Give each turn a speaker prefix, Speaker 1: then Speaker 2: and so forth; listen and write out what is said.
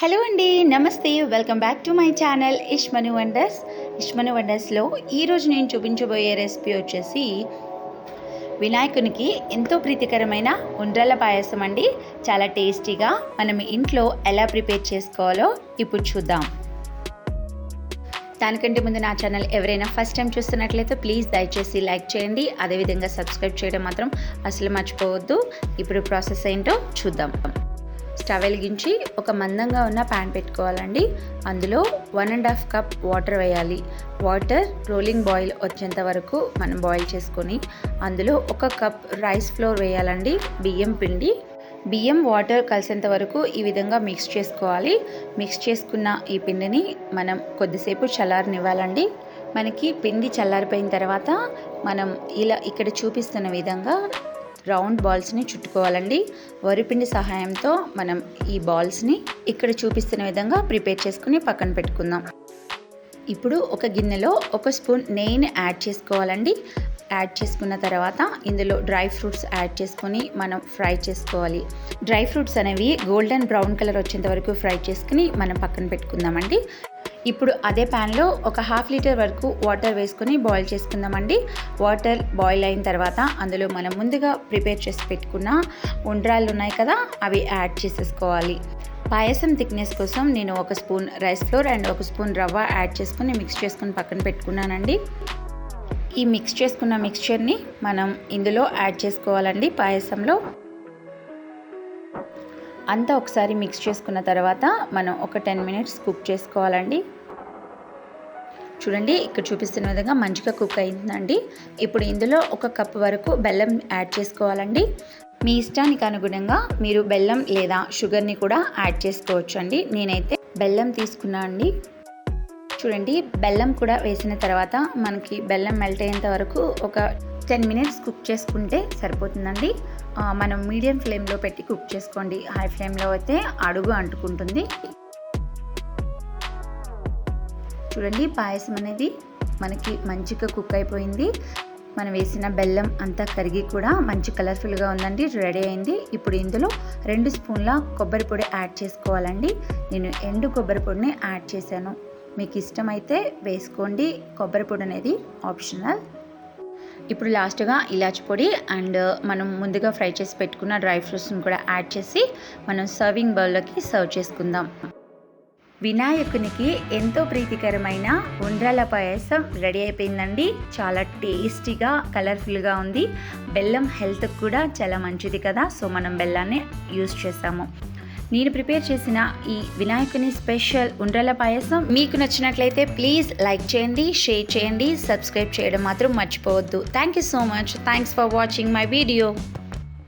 Speaker 1: Hello అండి, నమస్తే. Welcome back to my channel ఇష్మను వండర్స్లో ఈరోజు నేను చూపించబోయే రెసిపీ వచ్చేసి వినాయకునికి ఎంతో ప్రీతికరమైన ఉండ్రాళ్ళ పాయసం అండి. చాలా టేస్టీగా మనం ఇంట్లో ఎలా ప్రిపేర్ చేసుకోవాలో ఇప్పుడు చూద్దాం. దానికంటే ముందు నా ఛానల్ ఎవరైనా ఫస్ట్ టైం చూస్తున్నట్లయితే ప్లీజ్ దయచేసి లైక్ చేయండి, అదేవిధంగా సబ్స్క్రైబ్ చేయడం మాత్రం అసలు మర్చిపోవద్దు. ఇప్పుడు ప్రాసెస్ ఏంటో చూద్దాం. స్టవ్ వెలిగించి ఒక మందంగా ఉన్న ప్యాన్ పెట్టుకోవాలండి. అందులో 1.5 కప్ వాటర్ వేయాలి. వాటర్ రోలింగ్ బాయిల్ వచ్చేంత వరకు మనం బాయిల్ చేసుకొని అందులో 1 కప్ రైస్ ఫ్లోర్ వేయాలండి. బియ్యం వాటర్ కలిసేంత వరకు ఈ విధంగా మిక్స్ చేసుకోవాలి. మిక్స్ చేసుకున్న ఈ పిండిని మనం కొద్దిసేపు చల్లారనివ్వాలండి. మనకి పిండి చల్లారిపోయిన తర్వాత మనం ఇక్కడ చూపిస్తున్న విధంగా రౌండ్ బాల్స్ని చుట్టుకోవాలండి. వరిపిండి సహాయంతో మనం ఈ బాల్స్ని ఇక్కడ చూపిస్తున్న విధంగా ప్రిపేర్ చేసుకుని పక్కన పెట్టుకుందాం. ఇప్పుడు ఒక గిన్నెలో 1 స్పూన్ నెయ్యిని యాడ్ చేసుకోవాలండి. యాడ్ చేసుకున్న తర్వాత ఇందులో డ్రై ఫ్రూట్స్ యాడ్ చేసుకొని మనం ఫ్రై చేసుకోవాలి. డ్రై ఫ్రూట్స్ అనేవి గోల్డెన్ బ్రౌన్ కలర్ వచ్చేంత వరకు ఫ్రై చేసుకుని మనం పక్కన పెట్టుకుందామండి. ఇప్పుడు అదే ప్యాన్లో ఒక 1/2 లీటర్ వరకు వాటర్ వేసుకొని బాయిల్ చేసుకుందామండి. వాటర్ బాయిల్ అయిన తర్వాత అందులో మనం ముందుగా ప్రిపేర్ చేసి పెట్టుకున్న ఉండ్రాళ్ళు ఉన్నాయి కదా, అవి యాడ్ చేసేసుకోవాలి. పాయసం థిక్నెస్ కోసం నేను 1 spoon rice flour and 1 spoon రవ్వ యాడ్ చేసుకొని మిక్స్ చేసుకొని పక్కన పెట్టుకున్నానండి. ఈ మిక్స్ చేసుకున్న మిక్స్చర్ని మనం ఇందులో యాడ్ చేసుకోవాలండి. పాయసంలో అంతా ఒకసారి మిక్స్ చేసుకున్న తర్వాత మనం ఒక 10 మినిట్స్ కుక్ చేసుకోవాలండి. చూడండి, ఇక్కడ చూపిస్తున్న విధంగా మంచిగా కుక్ అయిందండి. ఇప్పుడు ఇందులో 1 కప్ వరకు బెల్లం యాడ్ చేసుకోవాలండి. మీ ఇష్టానికి అనుగుణంగా మీరు బెల్లం లేదా షుగర్ని కూడా యాడ్ చేసుకోవచ్చు అండి. నేనైతే బెల్లం తీసుకున్నా అండి. చూడండి, బెల్లం కూడా వేసిన తర్వాత మనకి బెల్లం మెల్ట్ అయ్యేంత వరకు ఒక 10 మినిట్స్ కుక్ చేసుకుంటే సరిపోతుందండి. మనం మీడియం ఫ్లేమ్లో పెట్టి కుక్ చేసుకోండి. హై ఫ్లేమ్లో అయితే అడుగు అంటుకుంటుంది. చూడండి, పాయసం అనేది మనకి మంచిగా కుక్ అయిపోయింది. మనం వేసిన బెల్లం అంతా కరిగి కూడా మంచి కలర్ఫుల్గా ఉందండి, రెడీ అయింది. ఇప్పుడు ఇందులో 2 స్పూన్ల కొబ్బరి పొడి యాడ్ చేసుకోవాలండి. నేను ఎండు కొబ్బరి పొడిని యాడ్ చేశాను. మీకు ఇష్టమైతే వేసుకోండి, కొబ్బరి పొడి అనేది ఆప్షనల్. ఇప్పుడు లాస్ట్గా ఇలాచి పొడి అండ్ మనం ముందుగా ఫ్రై చేసి పెట్టుకున్న డ్రై ఫ్రూట్స్ని కూడా యాడ్ చేసి మనం సర్వింగ్ బౌల్లోకి సర్వ్ చేసుకుందాం. వినాయకునికి ఎంతో ప్రీతికరమైన ఉండ్రాళ్ళ పాయసం రెడీ అయిపోయిందండి. చాలా టేస్టీగా కలర్ఫుల్గా ఉంది. బెల్లం హెల్త్కి కూడా చాలా మంచిది కదా, సో మనం బెల్లాన్ని యూజ్ చేసాము. నేను ప్రిపేర్ చేసిన ఈ వినాయకుని స్పెషల్ ఉండ్రాళ్ళ పాయసం మీకు నచ్చినట్లయితే ప్లీజ్ లైక్ చేయండి, షేర్ చేయండి, సబ్స్క్రైబ్ చేయడం మాత్రం మర్చిపోవద్దు. Thank you so much. Thanks for watching my video.